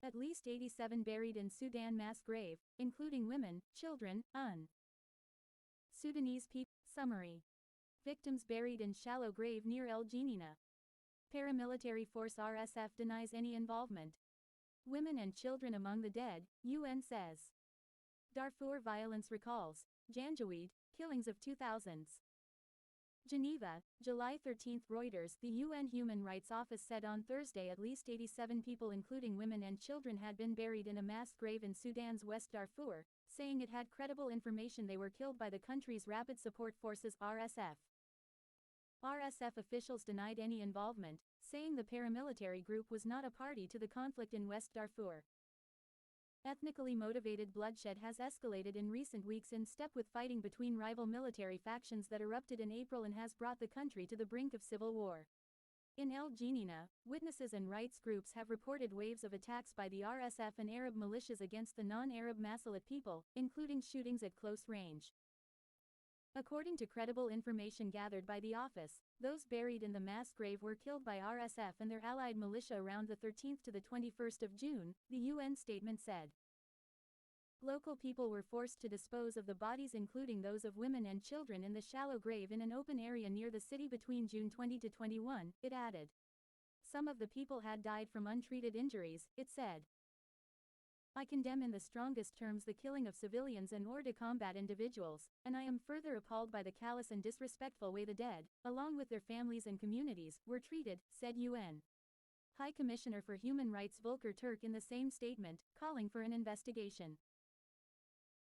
At least 87 buried in Sudan mass grave, including women, children, Sudanese people. Summary. Victims buried in shallow grave near El Geneina. Paramilitary force RSF denies any involvement. Women and children among the dead, UN says. Darfur violence recalls Janjaweed, killings of 2000s. Geneva, July 13. Reuters. The UN Human Rights Office said on Thursday at least 87 people including women and children had been buried in a mass grave in Sudan's West Darfur, saying it had credible information they were killed by the country's Rapid Support Forces RSF. RSF officials denied any involvement, saying the paramilitary group was not a party to the conflict in West Darfur. Ethnically motivated bloodshed has escalated in recent weeks in step with fighting between rival military factions that erupted in April and has brought the country to the brink of civil war. In El Geneina, witnesses and rights groups have reported waves of attacks by the RSF and Arab militias against the non-Arab Masalit people, including shootings at close range. According to credible information gathered by the office, those buried in the mass grave were killed by RSF and their allied militia around the 13th to the 21st of June, the UN statement said. Local people were forced to dispose of the bodies including those of women and children in the shallow grave in an open area near the city between June 20 to 21, it added. Some of the people had died from untreated injuries, it said. I condemn in the strongest terms the killing of civilians and hors de combat individuals, and I am further appalled by the callous and disrespectful way the dead, along with their families and communities, were treated, said UN High Commissioner for Human Rights Volker Turk in the same statement, calling for an investigation.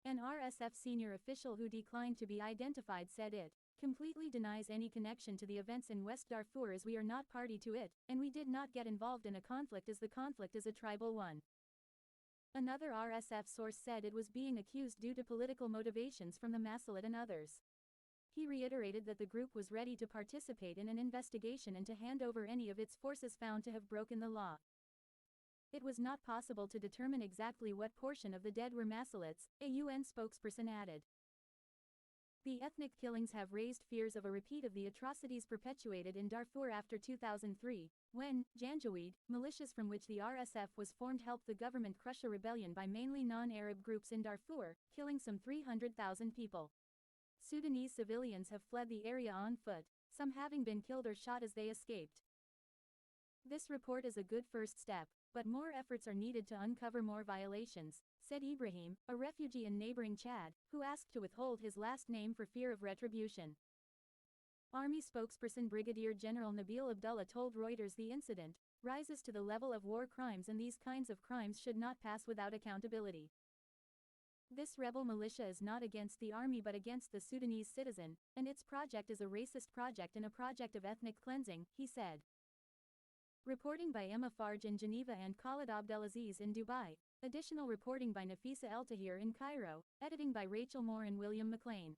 An RSF senior official who declined to be identified said it completely denies any connection to the events in West Darfur as we are not party to it, and we did not get involved in a conflict as the conflict is a tribal one. Another RSF source said it was being accused due to political motivations from the Masalit and others. He reiterated that the group was ready to participate in an investigation and to hand over any of its forces found to have broken the law. It was not possible to determine exactly what portion of the dead were Masalits, a UN spokesperson added. The ethnic killings have raised fears of a repeat of the atrocities perpetuated in Darfur after 2003, when Janjaweed, militias from which the RSF was formed, helped the government crush a rebellion by mainly non-Arab groups in Darfur, killing some 300,000 people. Sudanese civilians have fled the area on foot, some having been killed or shot as they escaped. This report is a good first step, but more efforts are needed to uncover more violations, said Ibrahim, a refugee in neighboring Chad, who asked to withhold his last name for fear of retribution. Army spokesperson Brigadier General Nabil Abdullah told Reuters the incident rises to the level of war crimes and these kinds of crimes should not pass without accountability. This rebel militia is not against the army but against the Sudanese citizen, and its project is a racist project and a project of ethnic cleansing, he said. Reporting by Emma Farge in Geneva and Khalid Abdelaziz in Dubai. Additional reporting by Nafisa El Tahir in Cairo. Editing by Rachel Moore and William McLean.